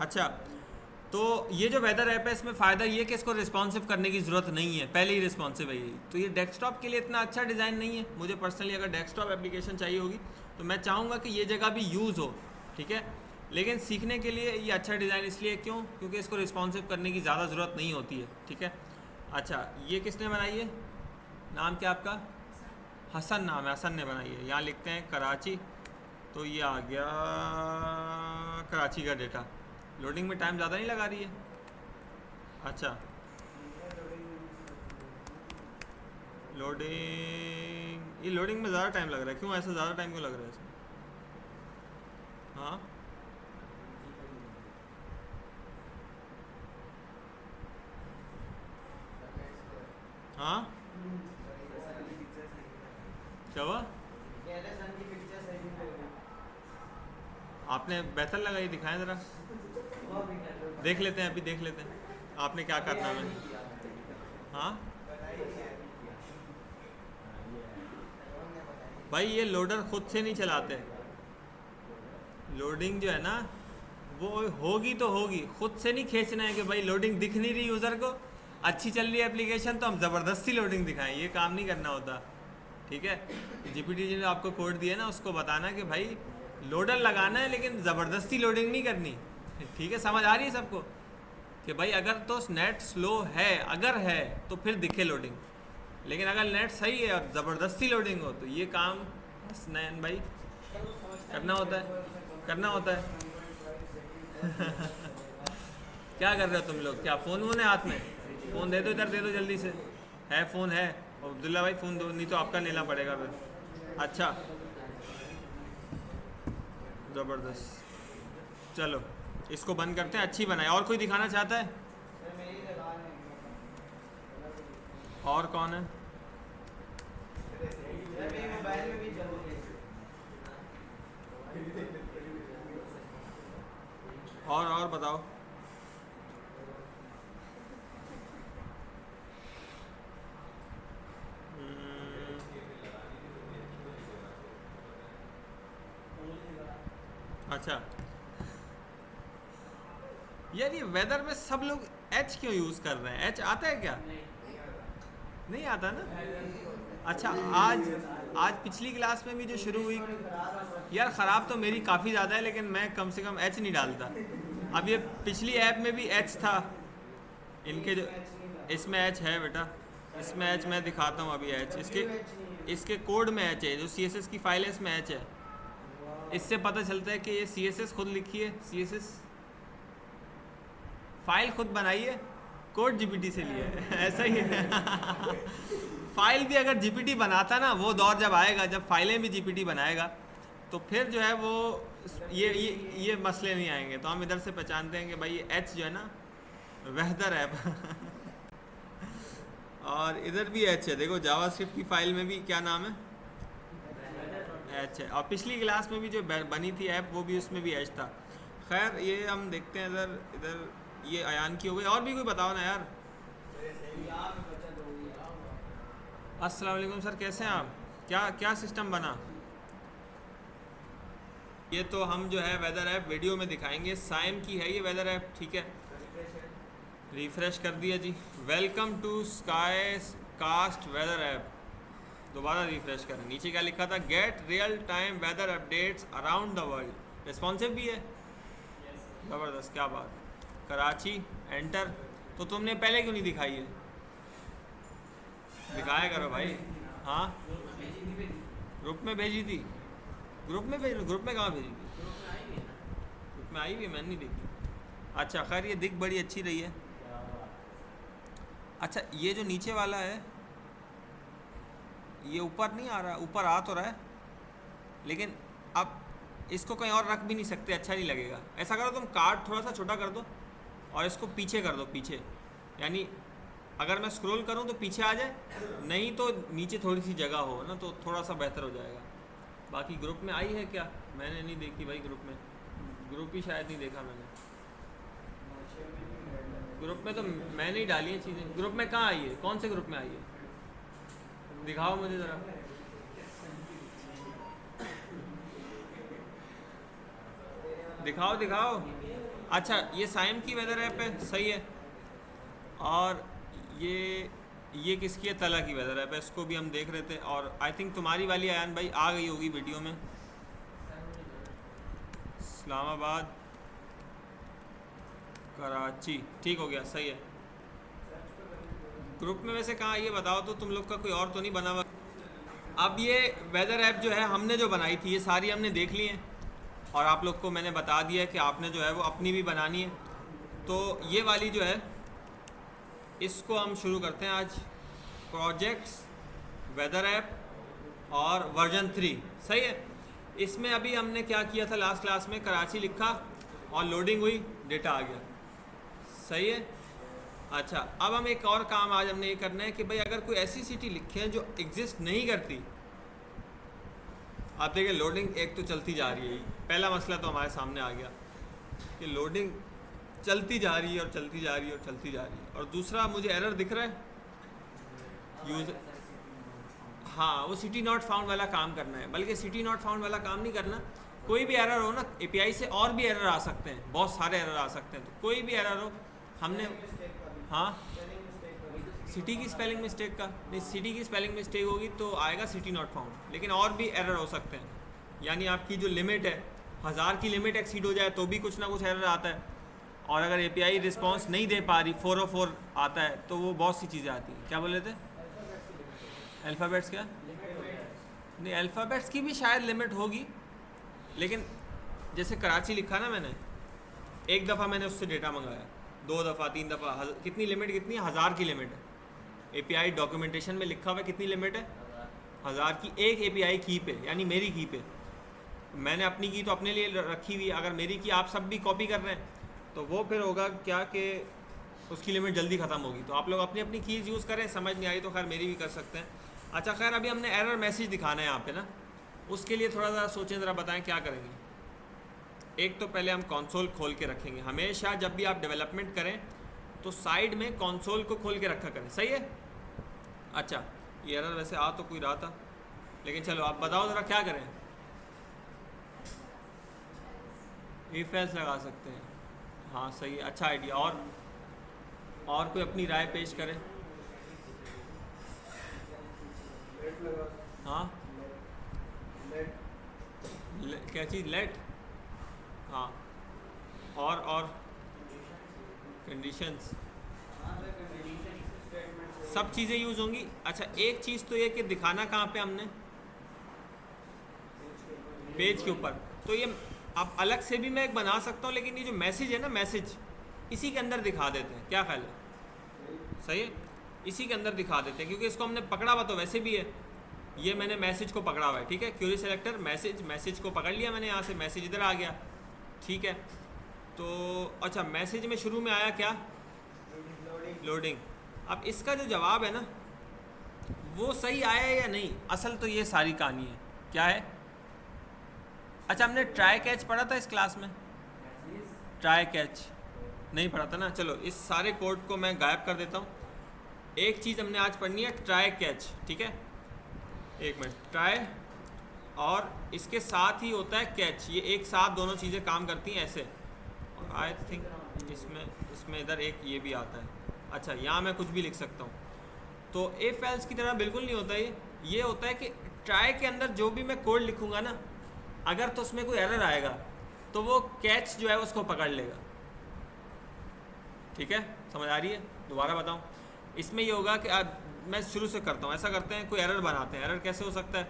अच्छा, तो ये जो वेदर ऐप है इसमें फ़ायदा ये कि इसको रिस्पॉन्सिव करने की ज़रूरत नहीं है, पहले ही रिस्पॉन्सिव है ये। तो ये डेस्कटॉप के लिए इतना अच्छा डिज़ाइन नहीं है। मुझे पर्सनली अगर डेस्कटॉप एप्लीकेशन चाहिए होगी तो मैं चाहूँगा कि ये जगह भी यूज़ हो, ठीक है। लेकिन सीखने के लिए ये अच्छा डिज़ाइन इसलिए क्यों, क्योंकि इसको रिस्पॉन्सिव करने की ज़्यादा ज़रूरत नहीं होती है, ठीक है। अच्छा, ये किसने बनाई है, नाम क्या आपका? हसन नाम है, हसन ने बनाई है। यहाँ लिखते हैं कराची, तो ये आ गया कराची का डेटा। लोडिंग में टाइम ज़्यादा नहीं लगा रही है? अच्छा, लोडिंग, ये लोडिंग में ज़्यादा टाइम लग रहा है, क्यों ऐसा ज़्यादा टाइम क्यों लग रहा है इसमें? हाँ, हाँ, क्या हुआ? आपने बेहतर लगाई, दिखाएं ज़रा, देख लेते हैं, अभी देख लेते हैं आपने क्या करना है। हाँ भाई, ये लोडर खुद से नहीं चलाते। लोडिंग जो है ना, वो होगी तो होगी, खुद से नहीं खींचना है कि भाई लोडिंग दिख नहीं रही यूज़र को, अच्छी चल रही है एप्लीकेशन तो हम ज़बरदस्ती लोडिंग दिखाएं, ये काम नहीं करना होता, ठीक है। जीपीटी जी ने आपको कोड दिया ना, उसको बताना कि भाई लोडर लगाना है लेकिन ज़बरदस्ती लोडिंग नहीं करनी, ठीक है। समझ आ रही है सबको कि भाई अगर तो नेट स्लो है, अगर है तो फिर दिखे लोडिंग, लेकिन अगर नेट सही है और ज़बरदस्ती लोडिंग हो तो ये काम बस नैन भाई करना होता है, करना होता है। क्या कर रहे हो तुम लोग, क्या फ़ोन वोन है हाथ में? फ़ोन दे दो, इधर दे दो जल्दी से, है फ़ोन है? अब्दुल्ला भाई फ़ोन दो, नहीं तो आपका लेना पड़ेगा फिर। अच्छा, ज़बरदस्त, चलो इसको बंद करते हैं, अच्छी बनाए। और कोई दिखाना चाहता है? और कौन है? और बताओ। हम्म, अच्छा यार, ये वेदर में सब लोग एच क्यों यूज़ कर रहे हैं? एच आता है क्या? नहीं आता ना। अच्छा, आज आज पिछली क्लास में भी जो शुरू हुई, यार ख़राब तो मेरी काफ़ी ज़्यादा है लेकिन मैं कम से कम एच नहीं डालता। अब ये पिछली ऐप में भी एच था, इनके जो, इसमें एच है बेटा, इसमें एच मैं दिखाता हूँ अभी। एच इसके, इसके कोड में एच है, जो सीएसएस की फाइल है इसमें एच है। इससे पता चलता है कि ये सीएसएस खुद लिखी है, सीएसएस फाइल खुद बनाई है, कोड जीपीटी से लिया है। ऐसा ही है। फाइल भी अगर जीपीटी बनाता ना, वो दौर जब आएगा जब फाइलें भी जीपीटी बनाएगा, तो फिर जो है वो ये मसले नहीं आएंगे। तो हम इधर से पहचानते हैं कि भाई ये एच जो है ना, वेदर ऐप। और इधर भी एच है, देखो जावास्क्रिप्ट की फाइल में भी क्या नाम है, एच है। और पिछली क्लास में भी जो बनी थी ऐप, वो भी उसमें भी एच था। खैर, ये हम देखते हैं इधर इधर, ये अयान की हो गई। और भी कोई बताओ ना यार। अस्सलाम वालेकुम सर, कैसे हैं आप? क्या क्या सिस्टम बना? ये तो हम जो है वेदर ऐप वीडियो में दिखाएंगे। साइम की है ये वेदर ऐप, ठीक है। रिफ़्रेश कर दिया ji. Welcome to sky cast weather app. दोबारा रिफ़्रेश करें, नीचे क्या लिखा था? Get real time weather updates around the world. Responsive भी है, ज़बरदस्त, क्या बात है। कराची, एंटर। तो तुमने पहले क्यों नहीं दिखाई है? दिखाया करो भाई। हाँ, ग्रुप में भेजी थी, ग्रुप में भेज, ग्रुप में कहाँ भेजी थी? ग्रुप में आई हुई है, मैंने नहीं देखी। अच्छा खैर, ये दिख बड़ी अच्छी रही है। अच्छा, ये जो नीचे वाला है, ये ऊपर नहीं आ रहा, ऊपर आ तो रहा है लेकिन अब इसको कहीं और रख भी नहीं सकते, अच्छा नहीं लगेगा। ऐसा करो, तुम कार्ड थोड़ा सा छोटा कर दो और इसको पीछे कर दो, पीछे, यानी अगर मैं स्क्रॉल करूं तो पीछे आ जाए, नहीं तो नीचे थोड़ी सी जगह हो ना, तो थोड़ा सा बेहतर हो जाएगा। बाकी ग्रुप में आई है क्या? मैंने नहीं देखी भाई ग्रुप में, ग्रुप ही शायद नहीं देखा मैंने। ग्रुप में तो मैंने ही डाली है चीज़ें। ग्रुप में कहाँ आई है, कौन से ग्रुप में आई है? दिखाओ मुझे ज़रा। दिखाओ दिखाओ। अच्छा ये साइम की वेदर ऐप है, सही है। और ये किसकी है, तला की वेदर ऐप है, इसको भी हम देख रहे थे। और आई थिंक तुम्हारी वाली आयान भाई आ गई होगी वीडियो में। इस्लामाबाद, कराची, ठीक हो गया, सही है। ग्रुप में वैसे कहाँ, ये बताओ तो तुम लोग का कोई और तो नहीं बना हुआ? अब ये वेदर ऐप जो है हमने जो बनाई थी ये सारी हमने देख ली हैं और आप लोग को मैंने बता दिया है कि आपने जो है वो अपनी भी बनानी है। तो ये वाली जो है इसको हम शुरू करते हैं आज। प्रोजेक्ट्स, वेदर ऐप और वर्जन 3, सही है। इसमें अभी हमने क्या किया था, लास्ट क्लास में कराची लिखा और लोडिंग हुई, डेटा आ गया, सही है। अच्छा अब हम एक और काम आज हमने ये करना है कि भाई अगर कोई ऐसी सिटी लिखे हैं जो एग्जिस्ट नहीं करती, आप देखिए लोडिंग एक तो चलती जा रही है, पहला मसला तो हमारे सामने आ गया कि लोडिंग चलती जा रही है और चलती जा रही है और चलती जा रही है। और दूसरा मुझे एरर दिख रहा है यूज़र, हाँ वो सिटी नॉट फाउंड वाला काम करना है। बल्कि सिटी नॉट फाउंड वाला काम नहीं करना, कोई भी एरर हो ना, एपीआई से और भी एरर आ सकते हैं, बहुत सारे एरर आ सकते हैं। तो कोई भी एरर हो हमने, हाँ सिटी की स्पेलिंग मिस्टेक का नहीं, सिटी की स्पेलिंग मिस्टेक होगी तो आएगा सिटी नॉट फाउंड, लेकिन और भी एरर हो सकते हैं। यानी आपकी जो लिमिट है 1000 की लिमिट एक्सीड हो जाए तो भी कुछ ना कुछ एरर आता है। और अगर एपीआई रिस्पांस नहीं दे पा रही, 404 आता है, तो वो बहुत सी चीज़ें आती हैं। क्या बोल रहे थे, अल्फ़ाबेट्स क्या नहीं, अल्फ़ाबेट्स की भी शायद लिमिट होगी, लेकिन जैसे कराची लिखा ना मैंने, एक दफ़ा मैंने उससे डेटा मंगाया, 2 दफ़ा 3 दफ़ा, कितनी लिमिट, कितनी 1000 की लिमिट है। एपीआई डॉक्यूमेंटेशन में लिखा हुआ है कितनी लिमिट है, 1000 की एक एपीआई की पे, यानी मेरी की पे। मैंने अपनी की तो अपने लिए रखी हुई है, अगर मेरी की आप सब भी कॉपी कर रहे हैं तो वो फिर होगा क्या कि उसकी लिमिट जल्दी ख़त्म होगी। तो आप लोग अपनी अपनी कीज़ यूज़ करें, समझ नहीं आई तो खैर मेरी भी कर सकते हैं। अच्छा खैर अभी हमने एरर मैसेज दिखाना है यहाँ पे ना, उसके लिए थोड़ा सा सोचें, ज़रा बताएं क्या करेंगे। एक तो पहले हम कंसोल खोल के रखेंगे, हमेशा जब भी आप डेवलपमेंट करें तो साइड में कंसोल को खोल के रखा करें, सही है। अच्छा ये एरर वैसे आ तो कोई रहा था, लेकिन चलो आप बताओ ज़रा क्या करें। इफ एल्स लगा सकते हैं, हाँ सही है, अच्छा आइडिया। और कोई अपनी राय पेश करे। हाँ क्या चीज़, लेट, हाँ और कंडीशंस, सब चीज़ें यूज़ होंगी। अच्छा एक चीज़ तो ये कि दिखाना कहाँ पे हमने, पेज के ऊपर। तो ये आप अलग से भी मैं एक बना सकता हूँ, लेकिन ये जो मैसेज है ना, मैसेज इसी के अंदर दिखा देते हैं, क्या ख्याल है, सही है, इसी के अंदर दिखा देते हैं, क्योंकि इसको हमने पकड़ा हुआ तो वैसे भी है। ये मैंने मैसेज को पकड़ा हुआ है, ठीक है, क्यूरी सेलेक्टर मैसेज को पकड़ लिया मैंने, यहाँ से मैसेज इधर आ गया, ठीक है। तो अच्छा मैसेज में शुरू में आया क्या, लोडिंग। अब इसका जो जवाब है ना वो सही आया या नहीं, असल तो ये सारी कहानी है, क्या है। अच्छा हमने ट्राई कैच पढ़ा था इस क्लास में, ट्राई कैच नहीं पढ़ा था ना। चलो इस सारे कोड को मैं गायब कर देता हूँ। एक चीज़ हमने आज पढ़नी है, ट्राई कैच, ठीक है, एक मिनट, ट्राई और इसके साथ ही होता है कैच, ये एक साथ दोनों चीज़ें काम करती हैं ऐसे। और आई थिंक इसमें इधर एक ये भी आता है। अच्छा यहाँ मैं कुछ भी लिख सकता हूँ। तो इफ एल्स की तरह बिल्कुल नहीं होता ये होता है कि ट्राई के अंदर जो भी मैं कोड लिखूँगा ना, अगर तो उसमें कोई एरर आएगा तो वो कैच जो है उसको पकड़ लेगा, ठीक है, समझ आ रही है। दोबारा बताऊँ, इसमें ये होगा कि मैं शुरू से करता हूँ, ऐसा करते हैं, कोई एरर बनाते हैं। एरर कैसे हो सकता है,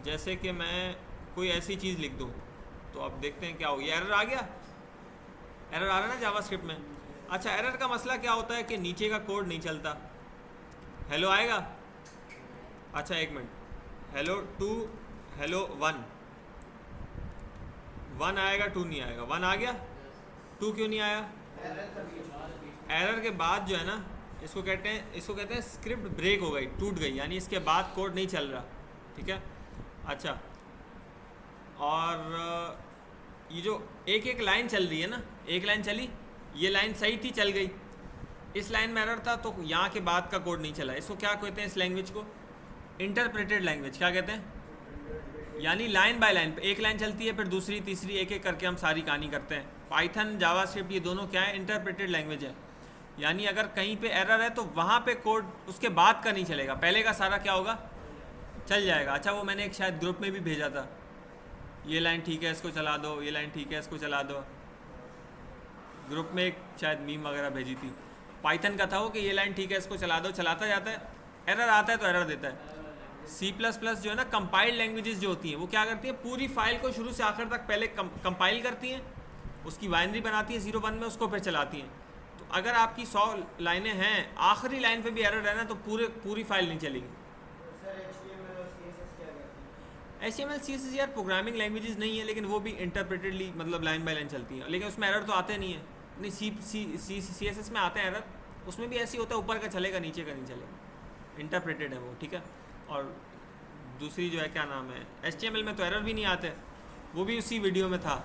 जैसे कि मैं कोई ऐसी चीज़ लिख दूँ तो अब देखते हैं क्या हो, ये एरर आ गया, एरर आ रहा है ना जावास्क्रिप्ट में। अच्छा एरर का मसला क्या होता है कि नीचे का कोड नहीं चलता, हेलो आएगा, अच्छा एक मिनट, हेलो 2 हेलो 1 आएगा, 2 नहीं आएगा, 1 आ गया, 2 क्यों नहीं आया। एरर के बाद जो है ना, इसको कहते हैं स्क्रिप्ट ब्रेक हो गई, टूट गई, यानी इसके बाद कोड नहीं चल रहा, ठीक है। अच्छा और ये जो एक एक लाइन चल रही है ना, एक लाइन चली, ये लाइन सही थी, चल गई, इस लाइन में एरर था तो यहाँ के बाद का कोड नहीं चला। इसको क्या कहते हैं, इस लैंग्वेज को इंटरप्रेटेड लैंग्वेज, क्या कहते हैं, यानी लाइन बाय लाइन, एक लाइन चलती है फिर दूसरी तीसरी, एक एक करके हम सारी कहानी करते हैं। पाइथन जावास्क्रिप्ट ये दोनों क्या है, इंटरप्रेटेड लैंग्वेज है। यानी अगर कहीं पे एरर है तो वहाँ पे कोड उसके बाद का नहीं चलेगा, पहले का सारा क्या होगा, चल जाएगा। अच्छा वो मैंने एक शायद ग्रुप में भी भेजा था, ये लाइन ठीक है इसको चला दो, ये लाइन ठीक है इसको चला दो। ग्रुप में एक शायद मीम वगैरह भेजी थी, पाइथन का था वो कि ये लाइन ठीक है इसको चला दो, चलाता जाता है, एरर आता है तो एरर देता है। C++ जो है ना, कंपाइल्ड लैंग्वेजेस जो होती हैं वो क्या करती हैं, पूरी फाइल को शुरू से आखिर तक पहले कंपाइल करती हैं, उसकी बाइनरी बनाती हैं 0 1 में, उसको फिर चलाती हैं। तो अगर आपकी 100 लाइनें हैं, आखिरी लाइन पे भी एरर है ना तो पूरी फाइल नहीं चलेगी। HTML CSS यार प्रोग्रामिंग लैंग्वेजेस नहीं है, लेकिन वो भी इंटरप्रेटेडली मतलब लाइन बाय लाइन चलती हैं, लेकिन उसमें एरर तो आते नहीं है। नहीं CSS में आते हैं एरर, उसमें भी ऐसी होता है, ऊपर का चलेगा नीचे का नहीं चलेगा, इंटरप्रेटेड है वो, ठीक है। और दूसरी जो है क्या नाम है, HTML में तो एरर भी नहीं आते, वो भी उसी वीडियो में था।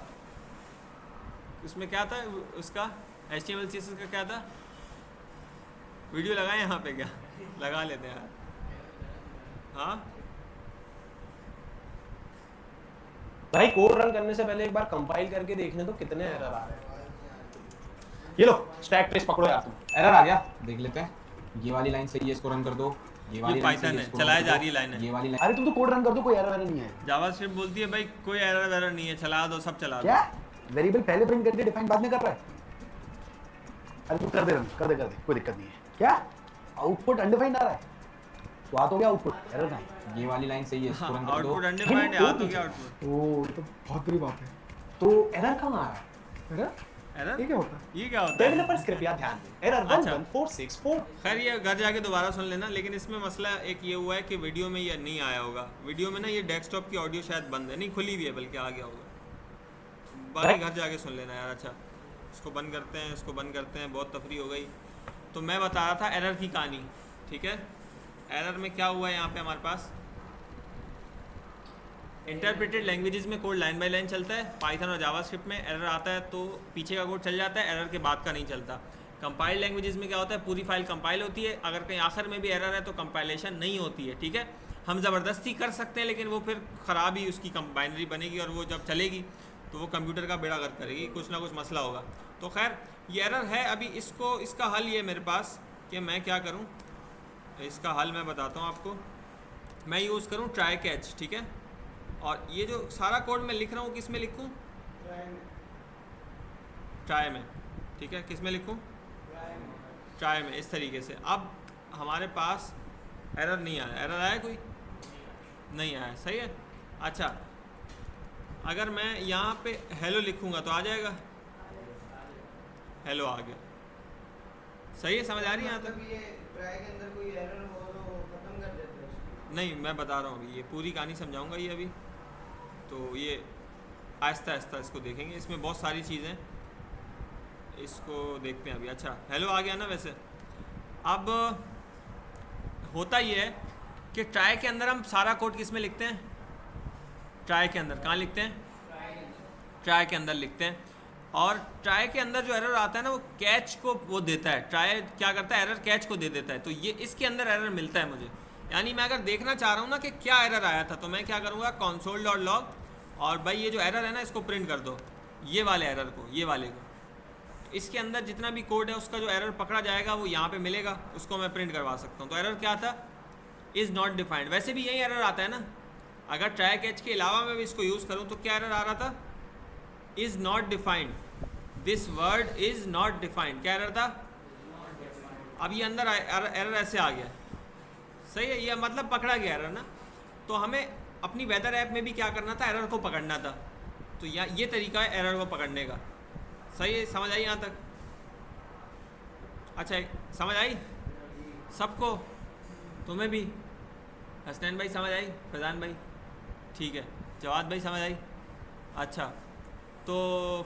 उसमें क्या था उसका, HTML CSS का क्या था, वीडियो लगाए यहाँ पे क्या, लगा लेते हैं यार। हाँ भाई कोड रन करने से पहले एक बार कंपाइल करके देखने तो कितने एरर आ रहे हैं। ये लो स्टैक ट्रेस पकड़ो यार, तुम एरर आ गया देख लेते हैं। ये वाली लाइन सही है, इसको रन कर दो। ये वाली पाइथन है, चलाया जा रही है लाइन है। ये वाली लाइन, अरे तुम तो कोड रन कर दो, कोई एरर नहीं है। जावास्क्रिप्ट बोलती है भाई कोई एरर वेरर नहीं है, चला दो, सब चला दो। क्या वेरिएबल पहले प्रिंट करके डिफाइन बाद में कर रहा है? अरे तू कर दे रन, कर दे कोई दिक्कत नहीं है। क्या आउटपुट अनडिफाइंड आ रहा है, तो आ तो गया आउटपुट, एरर नहीं। ये वाली लाइन सही है, इसको रन कर दो। आउटपुट अनडिफाइंड है, आ तो गया आउटपुट। ओ ये तो बहुत बड़ी बात है। तो एरर कहाँ आ रहा है? एरर ये क्या होता है? ये क्या होता है? डेवलपर्स कृपया ध्यान दें, एरर 11464। खैर ये घर जाके दोबारा सुन लेना, लेकिन इसमें मसला एक ये हुआ है कि वीडियो में ये नहीं आया होगा। वीडियो में ना ये डेस्कटॉप की ऑडियो शायद बंद है, नहीं खुली हुई है बल्कि, आ गया होगा। बाकी घर जाके सुन लेना यार। अच्छा इसको बंद करते हैं, इसको बंद करते हैं, बहुत तफरी हो गई। तो मैं बता रहा था एरर की कहानी, ठीक है। एरर में क्या हुआ है यहाँ पे हमारे पास, इंटरप्रेटेड लैंग्वेजेस में कोड लाइन बाय लाइन चलता है, पाइथन और जावास्क्रिप्ट में एरर आता है तो पीछे का कोड चल जाता है, एरर के बाद का नहीं चलता। कंपाइल्ड लैंग्वेजेस में क्या होता है, पूरी फाइल कंपाइल होती है, अगर कहीं आखिर में भी एरर है तो कंपाइलेशन नहीं होती है, ठीक है। हम ज़बरदस्ती कर सकते हैं, लेकिन वो फिर ख़राब ही उसकी बाइनरी बनेगी, और वो जब चलेगी तो वो कंप्यूटर का बेड़ा गर्क करेगी, कुछ ना कुछ मसला होगा। तो खैर ये एरर है, अभी इसका हल ये मेरे पास कि मैं क्या करूँ, इसका हल मैं बताता हूँ आपको। मैं यूज़ करूँ ट्राई कैच, ठीक है। और ये जो सारा कोड मैं लिख रहा हूँ किस में लिखूँ, ट्राई में, ठीक है। किस में लिखूँ, ट्राई में, इस तरीके से। अब हमारे पास एरर नहीं आया, एरर आया कोई नहीं आया, सही है। अच्छा अगर मैं यहाँ पे हेलो लिखूँगा तो आ जाएगा, हेलो आ गया, सही है, समझ आ रही है यहाँ तक? ट्राई के अंदर कोई एरर हो तो खत्म कर देते हैं। नहीं मैं बता रहा हूँ अभी, ये पूरी कहानी समझाऊंगा ये अभी, तो ये आहिस्ता आहिस्ता इसको देखेंगे, इसमें बहुत सारी चीज़ें, इसको देखते हैं अभी। अच्छा हेलो आ गया ना। वैसे अब होता ये है कि ट्राई के अंदर हम सारा कोड किस में लिखते हैं, ट्राई के अंदर, कहाँ लिखते हैं, ट्राई के अंदर लिखते हैं। और ट्राई के अंदर जो एरर आता है ना वो कैच को वो देता है, ट्राई क्या करता है, एरर कैच को दे देता है। तो ये इसके अंदर एरर मिलता है मुझे, यानी मैं अगर देखना चाह रहा हूँ ना कि क्या एरर आया था, तो मैं क्या करूँगा, console.log, और भाई ये जो एरर है ना इसको प्रिंट कर दो, ये वाले एरर को, ये वाले को। तो इसके अंदर जितना भी कोड है उसका जो एरर पकड़ा जाएगा वो यहाँ पे मिलेगा, उसको मैं प्रिंट करवा सकता हूँ। तो एरर क्या था, इज़ नॉट डिफाइंड। वैसे भी यही एरर आता है ना, अगर ट्राई कैच के अलावा मैं भी इसको यूज़ करूँ तो क्या एरर आ रहा था, is not defined, this word is not defined. क्या एरर था, अब ये अंदर एरर ऐसे आ गया, सही है, ये मतलब पकड़ा गया एरर ना। तो हमें अपनी वेदर ऐप में भी क्या करना था, एरर को पकड़ना था। तो ये तरीका है एरर को पकड़ने का, सही है, समझ आई यहाँ तक? अच्छा समझ आई सबको, तुम्हें भी, हसनैन भाई समझ आई, फैज़ान भाई ठीक है, जवाद भाई समझ आई। अच्छा तो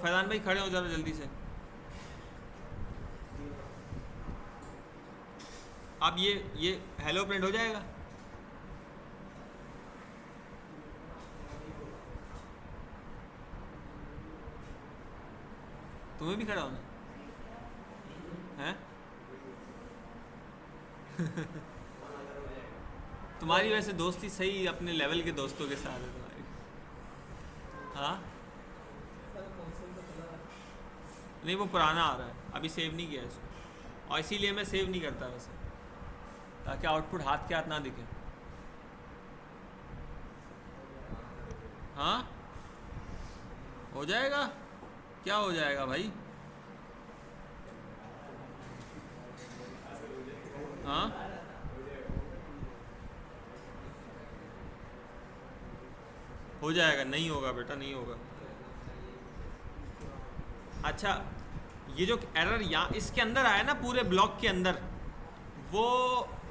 फैज़ान भाई खड़े हो जरा जल्दी से। अब ये हेलो प्रिंट हो जाएगा, तुम्हें भी खड़ा होना है तुम्हारी वैसे दोस्ती सही अपने लेवल के दोस्तों के साथ है तुम्हारी। हाँ नहीं, वो पुराना आ रहा है, अभी सेव नहीं किया है इसको, और इसीलिए मैं सेव नहीं करता वैसे, ताकि आउटपुट हाथ के हाथ ना दिखे। हाँ हो जाएगा, क्या हो जाएगा भाई? हाँ हो जाएगा, नहीं होगा बेटा, नहीं होगा। अच्छा, ये जो एरर यहाँ इसके अंदर आया ना, पूरे ब्लॉक के अंदर, वो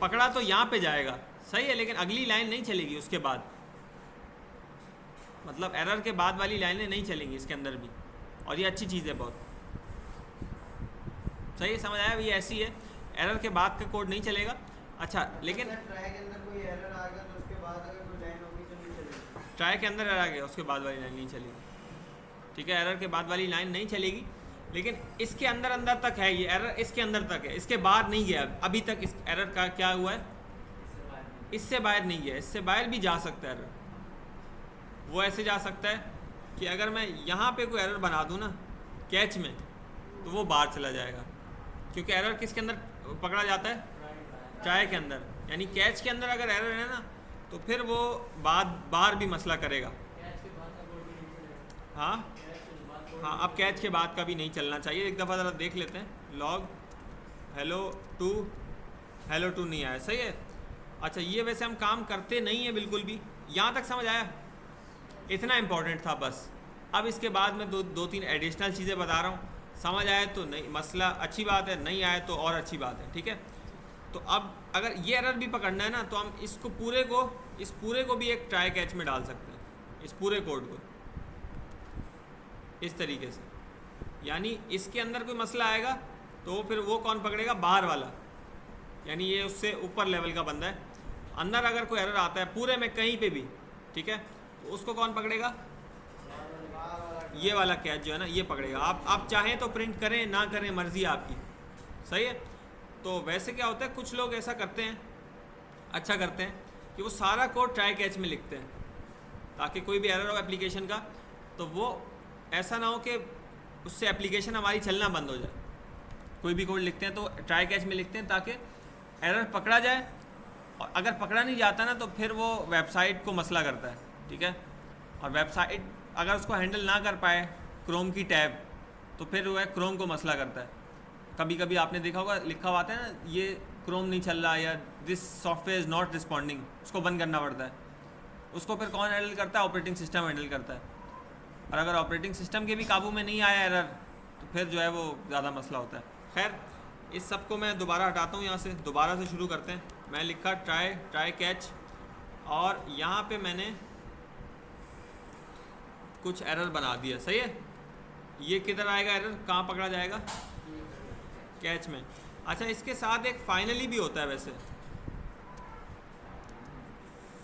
पकड़ा तो यहाँ पे जाएगा, सही है, लेकिन अगली लाइन नहीं चलेगी उसके बाद, मतलब एरर के बाद वाली लाइनें नहीं चलेंगी इसके अंदर भी, और ये अच्छी चीज़ है बहुत, सही है, समझ आया? ये ऐसी है, एरर के बाद का कोड नहीं चलेगा। अच्छा लेकिन ट्राई के अंदर कोई एरर आ गया तो उसके बाद अगर कोई लाइन होगी तो नहीं चलेगी। ट्राई के अंदर एरर आ गया, उसके बाद वाली लाइन नहीं चलेगी, ठीक है, एरर के बाद वाली लाइन नहीं चलेगी, लेकिन इसके अंदर अंदर तक है ये एरर, इसके अंदर तक है, इसके बाद नहीं गया अभी तक। इस एरर का क्या हुआ है, इससे बाहर नहीं गया, इससे बाहर भी जा सकता है एरर। वो ऐसे जा सकता है कि अगर मैं यहाँ पे कोई एरर बना दूँ ना कैच में, तो वो बाहर चला जाएगा, क्योंकि एरर किसके अंदर पकड़ा जाता है, ट्राई के अंदर, यानी कैच के अंदर अगर एरर है ना, तो फिर वो बाहर भी मसला करेगा। हाँ हाँ, अब कैच के बाद का भी नहीं चलना चाहिए। एक दफ़ा ज़रा देख लेते हैं, लॉग हेलो टू नहीं आया, सही है। अच्छा, ये वैसे हम काम करते नहीं है बिल्कुल भी, यहाँ तक समझ आया, इतना इम्पोर्टेंट था बस। अब इसके बाद मैं दो तीन एडिशनल चीज़ें बता रहा हूँ, समझ आए तो नहीं मसला, अच्छी बात है, नहीं आए तो और अच्छी बात है, ठीक है। तो अब अगर ये एरर भी पकड़ना है ना, तो हम इस पूरे को भी एक ट्राई कैच में डाल सकते हैं, इस पूरे कोड को इस तरीके से, यानी इसके अंदर कोई मसला आएगा तो फिर वो कौन पकड़ेगा, बाहर वाला, यानी ये उससे ऊपर लेवल का बंदा है। अंदर अगर कोई एरर आता है पूरे में कहीं पे भी, ठीक है, तो उसको कौन पकड़ेगा, ये वाला कैच जो है ना, ये पकड़ेगा। आप चाहें तो प्रिंट करें, ना करें, मर्जी आपकी, सही है। तो वैसे क्या होता है, कुछ लोग ऐसा करते हैं, अच्छा करते हैं कि वो सारा कोड ट्राई कैच में लिखते हैं, ताकि कोई भी एरर हो एप्लीकेशन का तो वो ऐसा ना हो कि उससे एप्लीकेशन हमारी चलना बंद हो जाए। कोई भी कोड लिखते हैं तो ट्राई कैच में लिखते हैं ताकि एरर पकड़ा जाए, और अगर पकड़ा नहीं जाता ना तो फिर वो वेबसाइट को मसला करता है, ठीक है। और वेबसाइट अगर उसको हैंडल ना कर पाए, क्रोम की टैब, तो फिर वो है क्रोम को मसला करता है। कभी कभी आपने देखा होगा लिखा हुआ आता है ना, ये क्रोम नहीं चल रहा, या this software is not responding, उसको बंद करना पड़ता है। उसको फिर कौन हैंडल करता है, ऑपरेटिंग सिस्टम हैंडल करता है। और अगर ऑपरेटिंग सिस्टम के भी काबू में नहीं आया एरर, तो फिर जो है वो ज़्यादा मसला होता है। खैर, इस सब को मैं दोबारा हटाता हूँ यहाँ से, दोबारा से शुरू करते हैं। मैं लिखा ट्राई कैच, और यहाँ पे मैंने कुछ एरर बना दिया, सही है। ये किधर आएगा एरर, कहाँ पकड़ा जाएगा, कैच में। अच्छा, इसके साथ एक फाइनली भी होता है वैसे,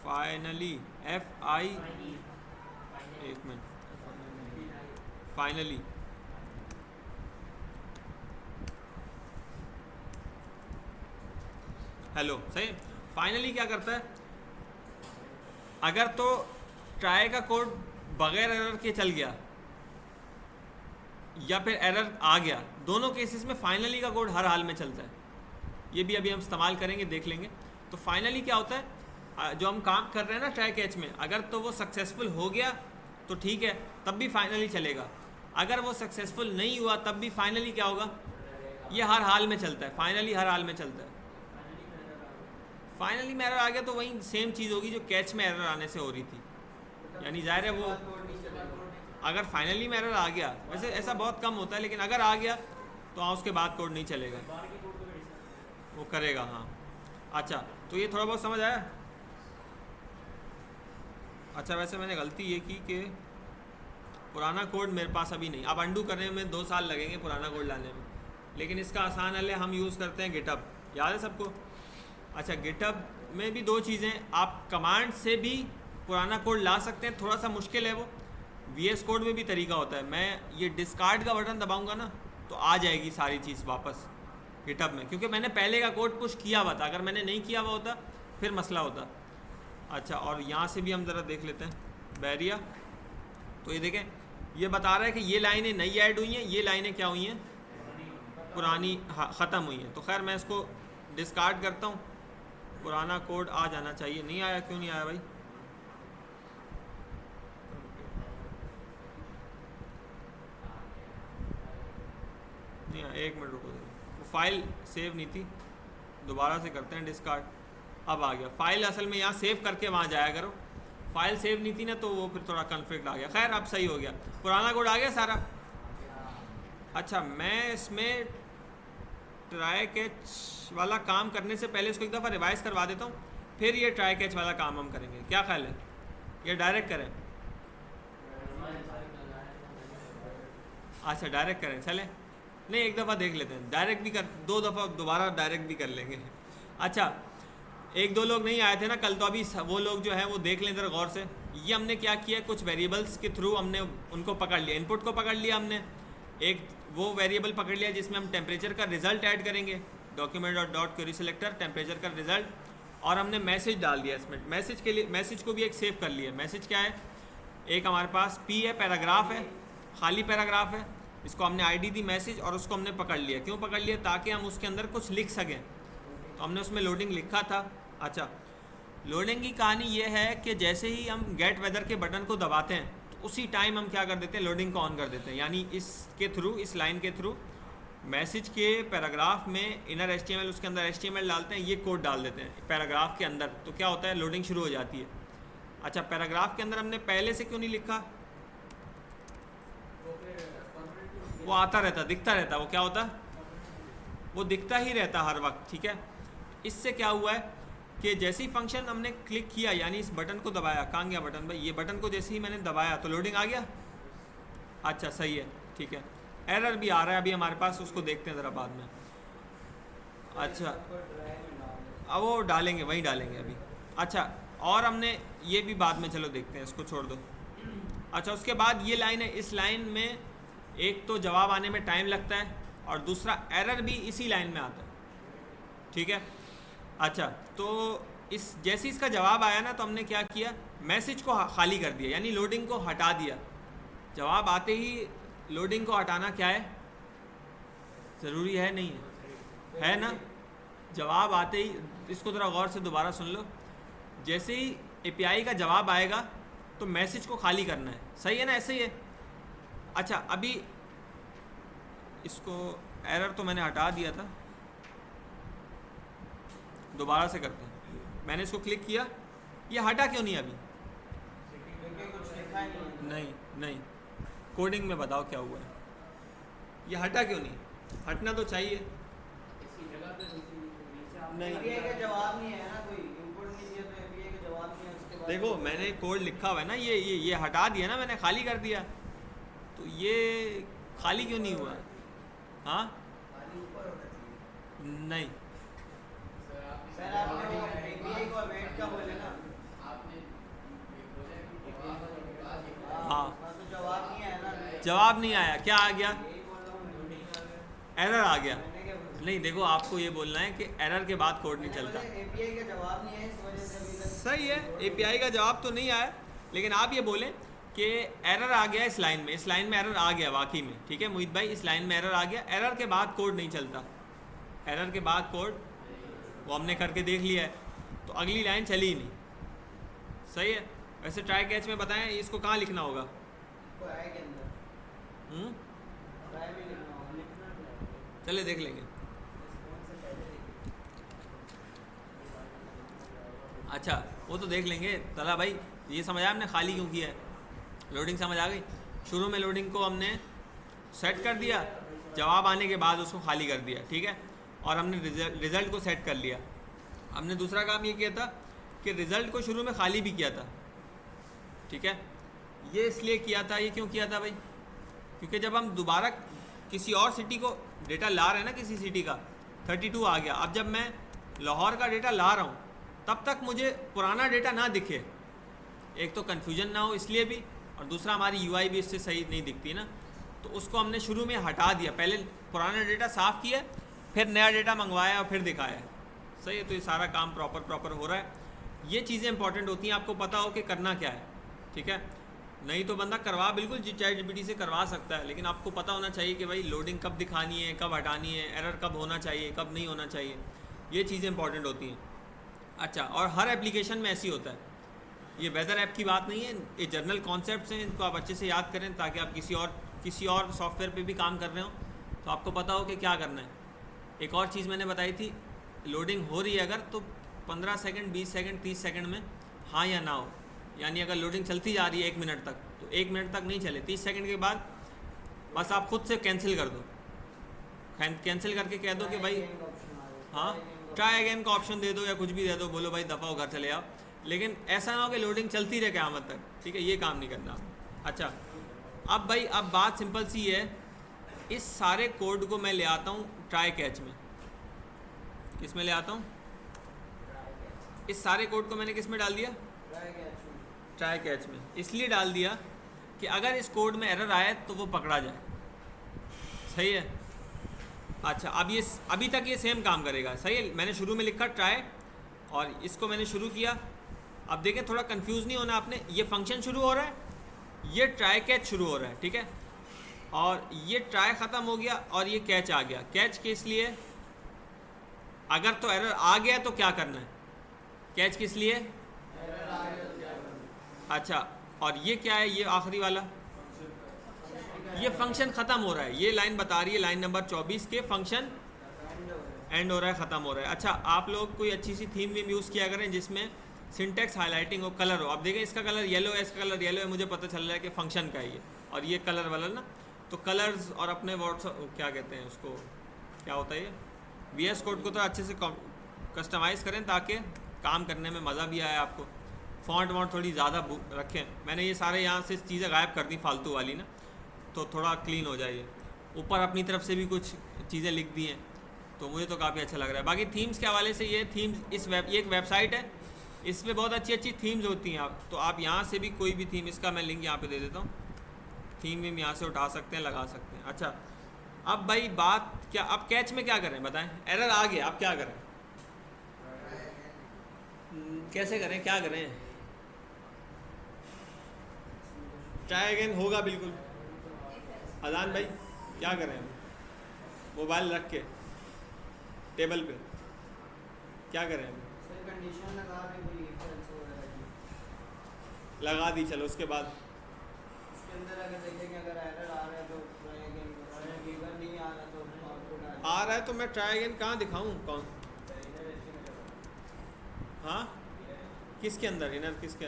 फाइनली एक मिनट, फाइनली हेलो, सही। फाइनली क्या करता है, अगर तो ट्राई का कोड बगैर एरर के चल गया या फिर एरर आ गया, दोनों केसेस में फाइनली का कोड हर हाल में चलता है। ये भी अभी हम इस्तेमाल करेंगे, देख लेंगे। तो फाइनली क्या होता है, जो हम काम कर रहे हैं ना ट्राई कैच में, अगर तो वो सक्सेसफुल हो गया तो ठीक है, तब भी फाइनली चलेगा। अगर वो सक्सेसफुल नहीं हुआ तब भी फाइनली क्या होगा, ये हर हाल में चलता है, फाइनली हर हाल में चलता है। फाइनली में एरर आ गया तो वही सेम चीज़ होगी जो कैच में एरर आने से हो रही थी, यानी जाहिर है वो अगर फाइनली में एरर आ गया, वैसे ऐसा बहुत कम होता है, लेकिन अगर आ गया तो हाँ उसके बाद कोड नहीं चलेगा, वो करेगा। हाँ अच्छा, तो ये थोड़ा बहुत समझ आया। अच्छा, वैसे मैंने गलती ये की कि पुराना कोड मेरे पास अभी नहीं, अब अंडू करने में 2 साल लगेंगे पुराना कोड लाने में, लेकिन इसका आसान हल है, हम यूज़ करते हैं गिटहब, याद है सबको। अच्छा, गिटहब में भी 2 चीज़ें, आप कमांड से भी पुराना कोड ला सकते हैं, थोड़ा सा मुश्किल है वो। VS कोड में भी तरीका होता है, मैं ये डिस्कार्ड का बटन दबाऊंगा ना तो आ जाएगी सारी चीज़ वापस गिटहब में, क्योंकि मैंने पहले का कोड पुश किया हुआ था, अगर मैंने नहीं किया हुआ होता फिर मसला होता। अच्छा, और यहाँ से भी हम ज़रा देख लेते हैं, बैरिया तो ये देखें, ये बता रहा है कि ये लाइनें नई ऐड हुई हैं, ये लाइनें क्या हुई हैं, पुरानी ख़त्म हुई हैं। तो खैर मैं इसको डिस्कार्ड करता हूँ, पुराना कोड आ जाना चाहिए। नहीं आया, क्यों नहीं आया भाई? नहीं आया, एक मिनट रुको, वो फाइल सेव नहीं थी, दोबारा से करते हैं डिस्कार्ड। अब आ गया। फाइल असल में यहाँ सेव करके वहाँ जाया करो, फाइल सेव नहीं थी ना, तो वो फिर थोड़ा कन्फ्लिक्ट आ गया। खैर अब सही हो गया, पुराना कोड आ गया सारा। अच्छा, मैं इसमें ट्राई कैच वाला काम करने से पहले इसको एक दफ़ा रिवाइज करवा देता हूँ, फिर ये ट्राई कैच वाला काम हम करेंगे। क्या ख्याल है, ये डायरेक्ट करें? अच्छा डायरेक्ट करें, चले नहीं एक दफ़ा देख लेते हैं, डायरेक्ट भी कर, दो दफ़ा दोबारा डायरेक्ट भी कर लेंगे। अच्छा, एक दो लोग नहीं आए थे ना कल, तो अभी वो लोग जो है वो देख लें ज़रा गौर से। ये हमने क्या किया, कुछ वेरिएबल्स के थ्रू हमने उनको पकड़ लिया, इनपुट को पकड़ लिया हमने। एक वो वेरिएबल पकड़ लिया जिसमें हम टेम्परेचर का रिज़ल्ट ऐड करेंगे, document dot query selector temperature का रिज़ल्ट, और हमने मैसेज डाल दिया इसमें। मैसेज के लिए, मैसेज को भी एक सेव कर लिया। मैसेज क्या है, एक हमारे पास पी है, पैराग्राफ है, खाली पैराग्राफ है, इसको हमने आईडी दी मैसेज और उसको हमने पकड़ लिया। क्यों पकड़ लिया? ताकि हम उसके अंदर कुछ लिख सकें। तो हमने उसमें लोडिंग लिखा था। अच्छा, लोडिंग की कहानी ये है कि जैसे ही हम गेट वेदर के बटन को दबाते हैं तो उसी टाइम हम क्या कर देते हैं, लोडिंग को ऑन कर देते हैं। यानी इसके थ्रू, इस लाइन के थ्रू मैसेज के पैराग्राफ में इनर HTML, उसके अंदर HTML डालते हैं, ये कोड डाल देते हैं पैराग्राफ के अंदर, तो क्या होता है, लोडिंग शुरू हो जाती है। अच्छा, पैराग्राफ के अंदर हमने पहले से क्यों नहीं लिखा? वो आता रहता, दिखता रहता, वो क्या होता, वो दिखता ही रहता हर वक्त। ठीक है, इससे क्या हुआ है कि जैसे ही फंक्शन हमने क्लिक किया, यानी इस बटन को दबाया, कहाँ गया बटन भाई, ये बटन को जैसे ही मैंने दबाया तो लोडिंग आ गया। अच्छा सही है, ठीक है। एरर भी आ रहा है अभी हमारे पास, उसको देखते हैं ज़रा बाद में। अच्छा, अब वो डालेंगे, वहीं डालेंगे अभी। अच्छा, और हमने ये भी बाद में, चलो देखते हैं, इसको छोड़ दो। अच्छा, उसके बाद ये लाइन है, इस लाइन में एक तो जवाब आने में टाइम लगता है और दूसरा एरर भी इसी लाइन में आता है। ठीक है, अच्छा, तो इस जैसे इसका जवाब आया ना, तो हमने क्या किया, मैसेज को खाली कर दिया, यानी लोडिंग को हटा दिया। जवाब आते ही लोडिंग को हटाना क्या है, ज़रूरी है नहीं है ना? जवाब आते ही, इसको ज़रा गौर से दोबारा सुन लो, जैसे ही API का जवाब आएगा तो मैसेज को खाली करना है। सही है ना? ऐसे ही है। अच्छा, अभी इसको, एरर तो मैंने हटा दिया था, दोबारा से करते हैं। मैंने इसको क्लिक किया, ये हटा क्यों नहीं अभी? नहीं नहीं, कोडिंग में बताओ क्या हुआ है, ये हटा क्यों नहीं? हटना तो चाहिए। नहीं, API का जवाब नहीं है ना, कोई इनपुट नहीं दिया तो API का जवाब नहीं है, उसके बाद देखो मैंने कोड लिखा हुआ है ना, ये हटा दिया ना मैंने, खाली कर दिया, तो ये खाली क्यों नहीं हुआ? हाँ खाली ऊपर होना चाहिए। नहीं, सर आपने वो API को अवेट का बोले ना, हाँ तो जवाब नहीं आया ना, जवाब नहीं आया, क्या आ गया? यही बोल रहा हूँ, लोडिंग आ गया। एरर आ गया। मैंने क्या बोला? नहीं देखो, आपको ये बोलना है कि एरर के बाद कोड नहीं चलता। API का जवाब नहीं है, इस वजह से अभी तक सही है, API का जवाब तो नहीं आया, लेकिन आप ये बोलें कि एरर आ गया इस लाइन में, इस लाइन में एरर आ गया वाकई में। ठीक है मोहित भाई, इस लाइन में एरर आ गया, एरर के बाद कोड नहीं चलता। एरर के बाद कोड वो हमने करके देख लिया है, तो अगली लाइन चली ही नहीं। सही है। वैसे ट्राई कैच में बताएं इसको कहाँ लिखना होगा? कोई आए के अंदर ट्राई में लिखना होगा, लिखना है। चले देख लेंगे। रिस्पॉन्स से पहले अच्छा, वो तो देख लेंगे। तला भाई ये समझ आया हमने खाली क्यों किया है, लोडिंग समझ आ गई। शुरू में लोडिंग को हमने सेट कर दिया, जवाब आने के बाद उसको खाली कर दिया। ठीक है, और हमने रिज़ल्ट को सेट कर लिया। हमने दूसरा काम ये किया था कि रिज़ल्ट को शुरू में खाली भी किया था। ठीक है, ये इसलिए किया था, ये क्यों किया था भाई, क्योंकि जब हम दोबारा किसी और सिटी को डेटा ला रहे हैं ना, किसी सिटी का 32 आ गया, अब जब मैं लाहौर का डेटा ला रहा हूँ तब तक मुझे पुराना डेटा ना दिखे, एक तो कन्फ्यूजन ना हो इसलिए भी, और दूसरा हमारी UI भी इससे सही नहीं दिखती ना, तो उसको हमने शुरू में हटा दिया। पहले पुराना डेटा साफ़ किया, फिर नया डेटा मंगवाया और फिर दिखाया। सही है, तो ये सारा काम प्रॉपर हो रहा है। ये चीज़ें इंपॉर्टेंट होती हैं, आपको पता हो कि करना क्या है। ठीक है, नहीं तो बंदा करवा बिल्कुल चैट जीपीटी से करवा सकता है, लेकिन आपको पता होना चाहिए कि भाई लोडिंग कब दिखानी है, कब हटानी है, एरर कब होना चाहिए, कब नहीं होना चाहिए, ये चीज़ें इंपॉर्टेंट होती हैं। अच्छा, और हर एप्लीकेशन में ऐसी होता है, ये वेदर ऐप की बात नहीं है, ये जनरल कॉन्सेप्ट्स हैं, इनको आप अच्छे से याद करें ताकि आप किसी और सॉफ्टवेयर पे भी काम कर रहे हो तो आपको पता हो कि क्या करना है। एक और चीज़ मैंने बताई थी, लोडिंग हो रही है अगर तो 15 सेकंड, 20 सेकंड, 30 सेकंड में हाँ या ना हो, यानी अगर लोडिंग चलती जा रही है 1 मिनट तक तो 1 मिनट तक नहीं चले, 30 सेकंड के बाद बस आप खुद से कैंसिल कर दो, कैंसिल करके कह दो कि भाई हाँ ट्राई अगेन का ऑप्शन दे दो या कुछ भी दे दो, बोलो भाई दफ़ा हो घर चले आओ, लेकिन ऐसा ना हो कि लोडिंग चलती रहे क़यामत तक, ठीक है, ये काम नहीं करना। अच्छा, अब भाई अब बात सिंपल सी है, इस सारे कोड को मैं ले आता हूँ ट्राई कैच में। किस में ले आता हूँ? इस सारे कोड को मैंने किस में डाल दिया? ट्राई कैच में। इसलिए डाल दिया कि अगर इस कोड में एरर आए तो वो पकड़ा जाए, सही है। अच्छा, अब ये अभी तक ये सेम काम करेगा, सही है। मैंने शुरू में लिखा ट्राई और इसको मैंने शुरू किया। अब देखें, थोड़ा कंफ्यूज नहीं होना आपने, ये फंक्शन शुरू हो रहा है, ये ट्राई कैच शुरू हो रहा है, ठीक है, और ये ट्राई ख़त्म हो गया और ये कैच आ गया। कैच किस लिए? अगर तो एरर आ गया तो क्या करना है? कैच किस लिए? अच्छा, और ये क्या है? ये आखिरी वाला, ये फंक्शन ख़त्म हो रहा है, ये लाइन बता रही है, लाइन नंबर 24 के फंक्शन एंड हो रहा है, ख़त्म हो रहा है। अच्छा, आप लोग कोई अच्छी सी थीम वीम यूज़ किया करें जिसमें सिंटेक्स हाईलाइटिंग हो, कलर हो। आप देखें इसका कलर येलो है, इसका कलर येलो है, मुझे पता चल रहा है कि फंक्शन का है ये, और ये कलर वाला ना, तो कलर्स और अपने व्हाट्सअप क्या कहते हैं उसको, क्या होता है ये, VS कोड को तो अच्छे से कस्टमाइज़ करें ताकि काम करने में मज़ा भी आए आपको। फॉन्ट वॉन्ट थोड़ी ज़्यादा रखें, मैंने ये सारे यहाँ से चीज़ें गायब कर दी फालतू वाली ना, तो थोड़ा क्लीन हो जाए। ऊपर अपनी तरफ से भी कुछ चीज़ें लिख दी हैं, तो मुझे तो काफ़ी अच्छा लग रहा है। बाकी थीम्स के हवाले से, ये थीम्स ये एक वेबसाइट है, इसमें बहुत अच्छी अच्छी थीम्स होती हैं। आप तो आप यहाँ से भी कोई भी थीम, इसका मैं लिंक यहाँ पे दे देता हूँ, थीम वीम यहाँ से उठा सकते हैं, लगा सकते हैं। अच्छा, अब भाई बात क्या, अब कैच में क्या करें बताएं? एरर आ गया, अब क्या करें? कैसे करें, क्या करें? ट्राई अगेन होगा बिल्कुल। अजान भाई क्या करें? मोबाइल रख के टेबल पे क्या करें? कंडीशन लगा दी, चलो उसके बाद उसके अंदर अगर देखेंगे अगर एरर आ रहा है तो ट्राई अगेन, अगर नहीं आ रहा तो आउटपुट आ रहा है तो मैं ट्राई अगेन कहाँ दिखाऊं? कौन? हाँ, किसके अंदर? इनर किसके?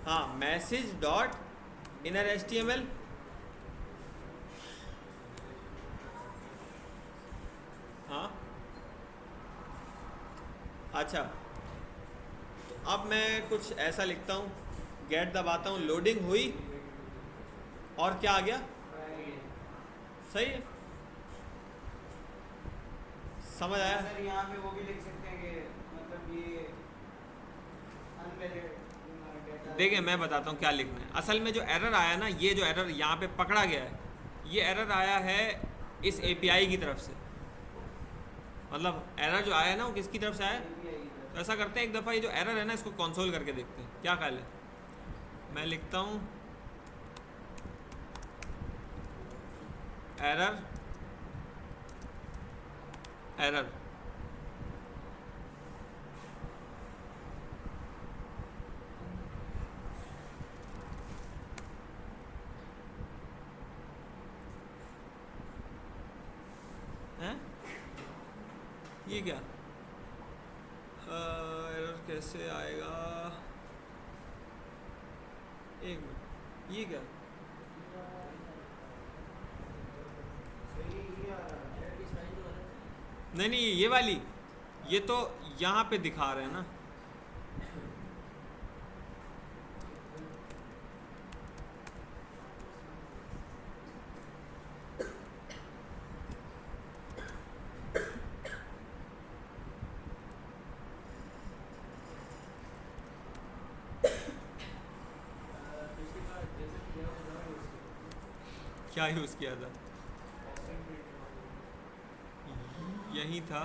हाँ, मैसेज डॉट इनर HTML। हाँ, अच्छा, तो अब मैं कुछ ऐसा लिखता हूँ, गेट दबाता हूँ, लोडिंग हुई और क्या आ गया? सही है, समझ आया? सर यहाँ पे वो भी लिख सकते हैं कि मतलब ये अनवैलिड डेटा। देखिए मैं बताता हूँ क्या लिखना है। असल में जो एरर आया ना, ये जो एरर यहाँ पे पकड़ा गया है, ये एरर आया है इस API की तरफ से। मतलब एरर जो आया ना वो किसकी तरफ से आया? तो ऐसा करते हैं, एक दफ़ा ये जो एरर है ना इसको कंसोल करके देखते हैं, क्या ख्याल है? मैं लिखता हूँ एरर एरर हैं? ये क्या एरर कैसे आएगा? एक मिनट, ये क्या? नहीं नहीं, ये वाली, ये तो यहाँ पे दिखा रहे हैं ना। क्या यूज़ किया था? यही था।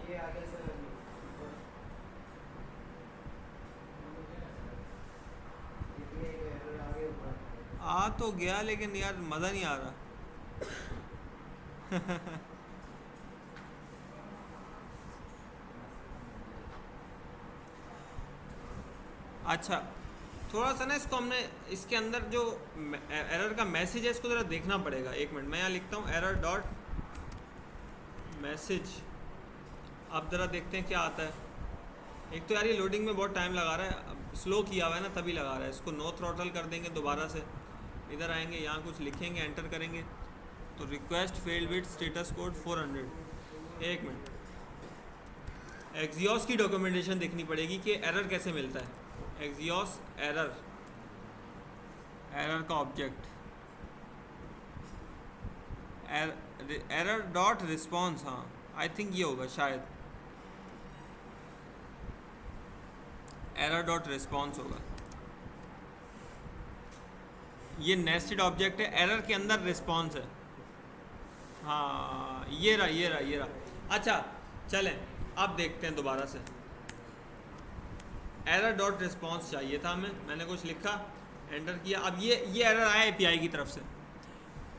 ये आ गया सर। आ तो गया लेकिन यार मज़ा नहीं आ रहा। अच्छा, थोड़ा सा ना इसको हमने इसके अंदर जो एरर का मैसेज है इसको ज़रा देखना पड़ेगा। एक मिनट, मैं यहाँ लिखता हूँ एरर डॉट मैसेज। अब ज़रा देखते हैं क्या आता है। एक तो यार ये लोडिंग में बहुत टाइम लगा रहा है, स्लो किया हुआ है ना तभी लगा रहा है। इसको नो थ्रॉटल कर देंगे दोबारा से, इधर आएंगे, यहाँ कुछ लिखेंगे, एंटर करेंगे तो request failed with status code 400। एक मिनट, एक्सियोस की डॉक्यूमेंटेशन देखनी पड़ेगी कि एरर कैसे मिलता है। एक्सियोस एरर, एरर का ऑब्जेक्ट एरर डॉट रिस्पॉन्स, हाँ आई थिंक ये होगा शायद, एरर डॉट रिस्पॉन्स होगा। ये नेस्टेड ऑब्जेक्ट है, एरर के अंदर रिस्पॉन्स है। हाँ ये रहा ये रहा ये रहा। अच्छा चलें अब देखते हैं दोबारा से। एरर डॉट रिस्पॉन्स चाहिए था हमें, मैंने कुछ लिखा, एंटर किया। अब ये एरर आया एपीआई की तरफ से।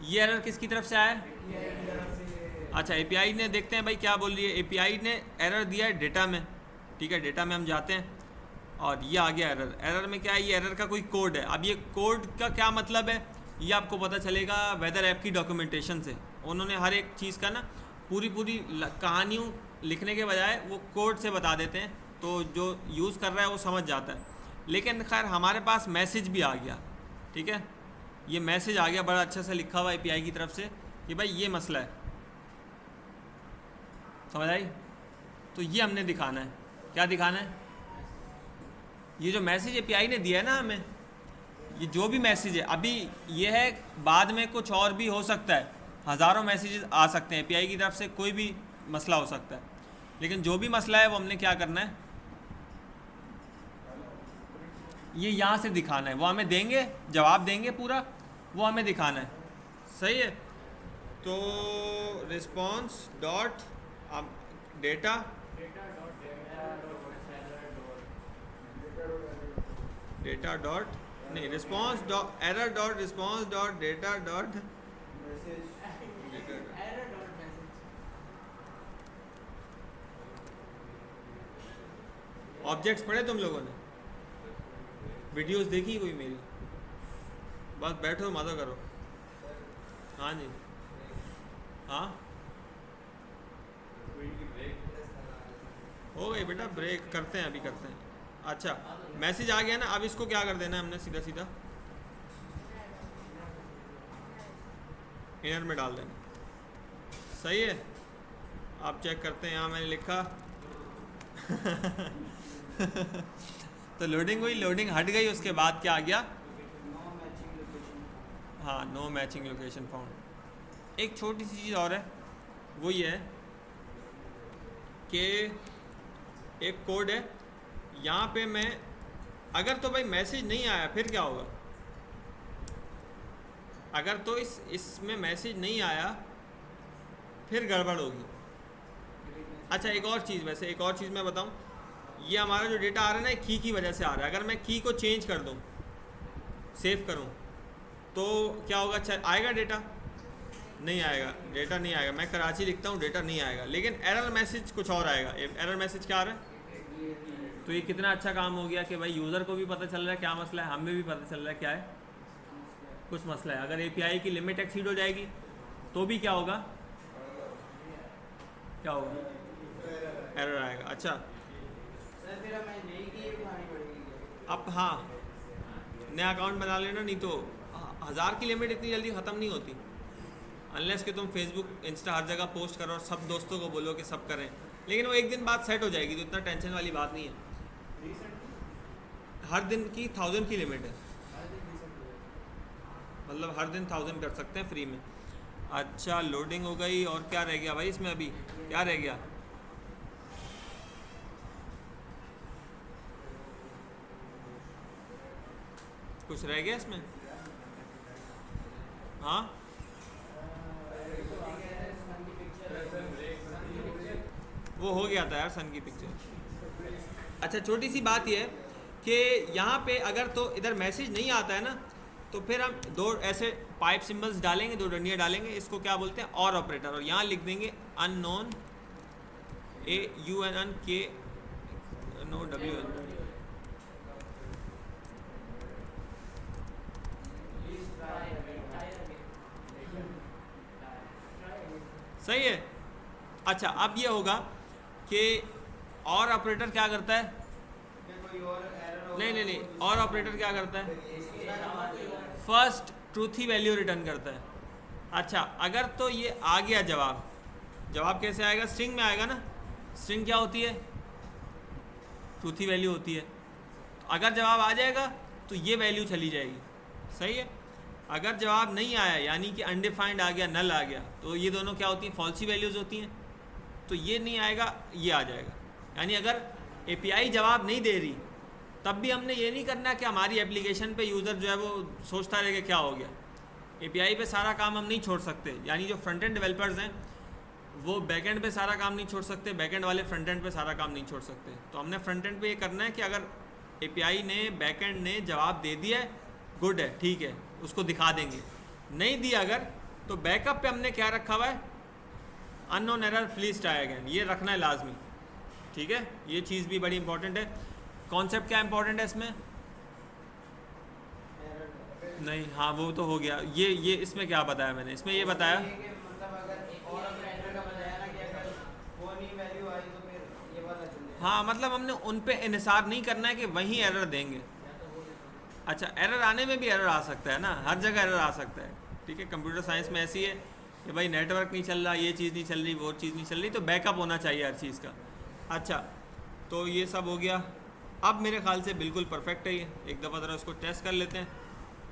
ये एरर किसकी तरफ से आया? अच्छा एपीआई ने, देखते हैं भाई क्या बोल रही है। एपीआई ने एरर दिया है डेटा में, ठीक है, डेटा में हम जाते हैं और ये आ गया एरर। एरर में क्या है? ये एरर का कोई कोड है। अब ये कोड का क्या मतलब है ये आपको पता चलेगा वेदर ऐप की डॉक्यूमेंटेशन से। उन्होंने हर एक चीज़ का ना पूरी कहानियों लिखने के बजाय वो कोड से बता देते हैं, तो जो यूज़ कर रहा है वो समझ जाता है। लेकिन खैर हमारे पास मैसेज भी आ गया, ठीक है, ये मैसेज आ गया बड़ा अच्छा से लिखा हुआ एपीआई की तरफ से कि भाई ये मसला है, समझ आई? तो ये हमने दिखाना है। क्या दिखाना है? ये जो मैसेज एपीआई ने दिया है ना हमें, ये जो भी मैसेज है, अभी ये है, बाद में कुछ और भी हो सकता है, हज़ारों मैसेजेस आ सकते हैं एपीआई की तरफ से, कोई भी मसला हो सकता है। लेकिन जो भी मसला है वो हमने क्या करना है, ये यहाँ से दिखाना है। वो हमें देंगे, जवाब देंगे पूरा, वो हमें दिखाना है, सही है? तो response dot data data dot नहीं, response dot error dot response dot data dot objects पढ़े तुम लोगों ने? वीडियोस देखी कोई मेरी? बस बैठो मज़ा करो। हाँ जी, हाँ हो गई बेटा, ब्रेक करते हैं, अभी करते हैं। अच्छा मैसेज आ गया ना, अब इसको क्या कर देना है हमने, सीधा सीधा इनर में डाल देना, सही है? आप चेक करते हैं, यहाँ मैंने लिखा तो लोडिंग हुई, लोडिंग हट गई, उसके बाद क्या आ गया? हाँ नो मैचिंग लोकेशन फाउंड। एक छोटी सी चीज़ और है, वो ये है कि एक कोड है यहाँ पे, मैं अगर तो भाई मैसेज नहीं आया फिर क्या होगा? अगर तो इसमें मैसेज नहीं आया फिर गड़बड़ होगी। अच्छा एक और चीज़, वैसे एक और चीज़ मैं बताऊँ, ये हमारा जो डेटा आ रहा है ना की वजह से आ रहा है। अगर मैं की को चेंज कर दूँ, सेव करूँ, तो क्या होगा? अच्छा आएगा डेटा? नहीं आएगा, डेटा नहीं आएगा। मैं कराची लिखता हूँ, डेटा नहीं आएगा, लेकिन एरर मैसेज कुछ और आएगा। एरर मैसेज क्या आ रहा है? तो ये कितना अच्छा काम हो गया कि भाई यूज़र को भी पता चल रहा है क्या मसला है, हमें भी पता चल रहा है क्या है, कुछ मसला है। अगर एपीआई की लिमिट एक्सीड हो जाएगी तो भी क्या होगा? क्या होगा? एरर आएगा। अच्छा अब हाँ, नया अकाउंट बना लेना, नहीं तो 1000 की लिमिट इतनी जल्दी ख़त्म नहीं होती, अनलेस कि तुम फेसबुक इंस्टा हर जगह पोस्ट करो और सब दोस्तों को बोलो कि सब करें। लेकिन वो एक दिन बाद सेट हो जाएगी, तो इतना टेंशन वाली बात नहीं है। हर दिन की 1000 की लिमिट है, मतलब हर दिन 1000 कर सकते हैं फ्री में। अच्छा लोडिंग हो गई, और क्या रह गया भाई इसमें? अभी क्या रह गया? कुछ रह गया इसमें? हाँ वो हो गया था यार, सन की पिक्चर। अच्छा छोटी सी बात यह है कि यहाँ पे अगर तो इधर मैसेज नहीं आता है ना, तो फिर हम दो ऐसे पाइप सिंबल्स डालेंगे, दो डंडियाँ डालेंगे, इसको क्या बोलते हैं, और ऑपरेटर, और यहाँ लिख देंगे अननोन, AUNNK नो WN। सही है। अच्छा, अब ये होगा कि और ऑपरेटर क्या करता है, कोई और एरर नहीं नहीं नहीं, और ऑपरेटर क्या करता है, फर्स्ट ट्रूथ ही वैल्यू रिटर्न करता है। अच्छा, अगर तो ये आ गया जवाब, जवाब कैसे आएगा, स्ट्रिंग में आएगा ना, स्ट्रिंग क्या होती है, ट्रूथ ही वैल्यू होती है। अगर जवाब आ जाएगा तो ये वैल्यू चली जाएगी, सही है। अगर जवाब नहीं आया यानी कि अनडिफाइंड आ गया, नल आ गया, तो ये दोनों क्या होती हैं, फॉल्सी वैल्यूज़ होती हैं। तो ये नहीं आएगा, ये आ जाएगा। यानी अगर API जवाब नहीं दे रही तब भी हमने ये नहीं करना कि हमारी एप्लीकेशन पे यूज़र जो है वो सोचता रहे कि क्या हो गया। API पे सारा काम हम नहीं छोड़ सकते, यानी जो फ्रंट एंड डेवलपर्स हैं वो बैक एंड पे सारा काम नहीं छोड़ सकते, बैक एंड वाले फ्रंट एंड पे सारा काम नहीं छोड़ सकते। तो हमने फ्रंट एंड पे ये करना है कि अगर API ने, बैक एंड ने जवाब दे दिया है, गुड है, ठीक है, उसको दिखा देंगे। नहीं दिया अगर, तो बैकअप पे हमने क्या रखा हुआ है, unknown error please try again, ये रखना है लाजमी, ठीक है। ये चीज़ भी बड़ी इंपॉर्टेंट है। कॉन्सेप्ट क्या इंपॉर्टेंट है इसमें, नहीं, हाँ वो तो हो गया। ये इसमें क्या बताया मैंने, इसमें ये बताया, मतलब अगर और एरर का बताया ना कि अगर वो नहीं वैल्यू आई तो फिर ये वाला चलेगा। हाँ मतलब हमने उन पे इन्हिसार नहीं करना है कि वहीं एरर देंगे। अच्छा, एरर आने में भी एरर आ सकता है ना, हर जगह एरर आ सकता है, ठीक है। कंप्यूटर साइंस में ऐसी है कि भाई नेटवर्क नहीं चल रहा, ये चीज़ नहीं चल रही, वो चीज़ नहीं चल रही, तो बैकअप होना चाहिए हर चीज़ का। अच्छा, तो ये सब हो गया। अब मेरे ख्याल से बिल्कुल परफेक्ट है ये। एक दफ़ा ज़रा उसको टेस्ट कर लेते हैं।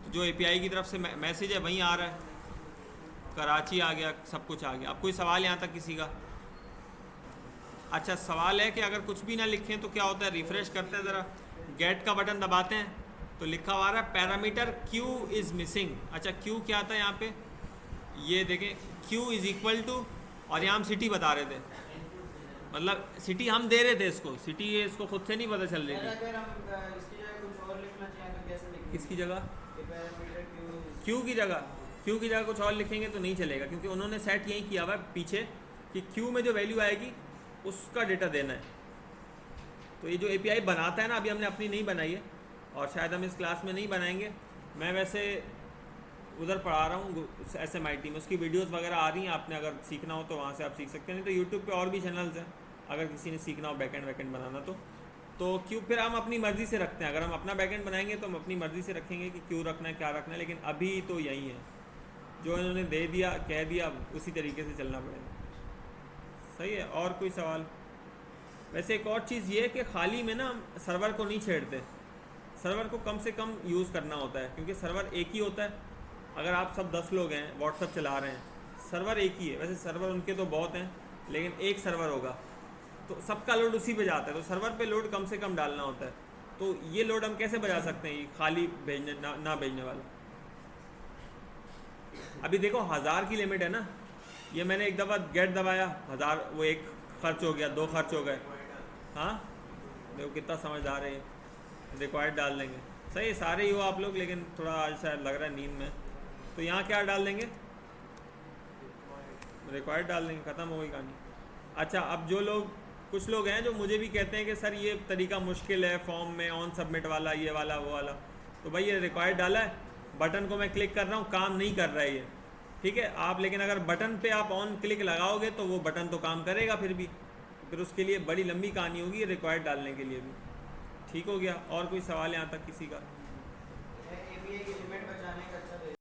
तो जो API की तरफ से मैसेज है वहीं आ रहा है, कराची आ गया, सब कुछ आ गया। अब कोई सवाल यहाँ तक किसी का? अच्छा, सवाल है कि अगर कुछ भी ना लिखें तो क्या होता है, रिफ़्रेश करते हैं ज़रा, गेट का बटन दबाते हैं तो लिखा हुआ आ रहा है पैरामीटर Q इज़ मिसिंग। अच्छा, Q क्या था यहाँ पे, ये देखें, Q इज़ इक्वल टू, और यहाँ हम सिटी बता रहे थे, मतलब सिटी हम दे रहे थे इसको, सिटी ये इसको खुद से नहीं पता चल रही थी। अगर हम इसकी जगह कुछ और लिखना चाहें तो कैसे लिखेंगे? किसकी जगह, ये पैरामीटर Q की जगह, Q की जगह कुछ और लिखेंगे तो नहीं चलेगा, क्योंकि उन्होंने सेट यही किया हुआ है पीछे कि Q में जो वैल्यू आएगी उसका डेटा देना है। तो ये जो API बनाता है ना, अभी हमने अपनी नहीं बनाई है और शायद हम इस क्लास में नहीं बनाएंगे। मैं वैसे उधर पढ़ा रहा हूँ SMIT में, उसकी वीडियोस वगैरह आ रही हैं, आपने अगर सीखना हो तो वहाँ से आप सीख सकते हैं, नहीं तो यूट्यूब पे और भी चैनल्स हैं अगर किसी ने सीखना हो बैकएंड बनाना तो क्यों, फिर हम अपनी मर्ज़ी से रखते हैं। अगर हम अपना बैकएंड बनाएंगे तो हम अपनी मर्ज़ी से रखेंगे कि क्यों रखना है, क्या रखना है, लेकिन अभी तो यही है, जो इन्होंने दे दिया, कह दिया, उसी तरीके से चलना पड़ेगा। सही है। और कोई सवाल? वैसे एक और चीज़ ये है कि खाली में ना सर्वर को नहीं छेड़ते, सर्वर को कम से कम यूज़ करना होता है, क्योंकि सर्वर एक ही होता है। अगर आप सब 10 लोग हैं, व्हाट्सअप चला रहे हैं, सर्वर एक ही है। वैसे सर्वर उनके तो बहुत हैं, लेकिन एक सर्वर होगा तो सबका लोड उसी पे जाता है, तो सर्वर पे लोड कम से कम डालना होता है। तो ये लोड हम कैसे बचा सकते हैं, ये खाली भेजने ना भेजने वाला। अभी देखो 1000 की लिमिट है ना, ये मैंने एक दफ़ा गेट दबाया, 1000, वो एक खर्च हो गया, 2 खर्च हो गए। हाँ देखो कितना समझदार है, रिक्वायर्ड डाल देंगे। सही है, सारे ही हो आप लोग, लेकिन थोड़ा आज शायद लग रहा है नींद में। तो यहाँ क्या डाल देंगे, रिक्वायर्ड डाल देंगे, ख़त्म हो गई कहानी। अच्छा, अब जो लोग, कुछ लोग हैं जो मुझे भी कहते हैं कि सर ये तरीका मुश्किल है, फॉर्म में ऑन सबमिट वाला, ये वाला वो वाला, तो भाई ये रिक्वायर्ड डाला है, बटन को मैं क्लिक कर रहा हूँ, काम नहीं कर रहा है ये, ठीक है आप। लेकिन अगर बटन पे आप ऑन क्लिक लगाओगे तो वो बटन तो काम करेगा फिर उसके लिए बड़ी लंबी कहानी होगी रिक्वायर्ड डालने के लिए भी। ठीक हो गया। और कोई सवाल यहाँ तक किसी का? API की लिमिट बचाने का अच्छा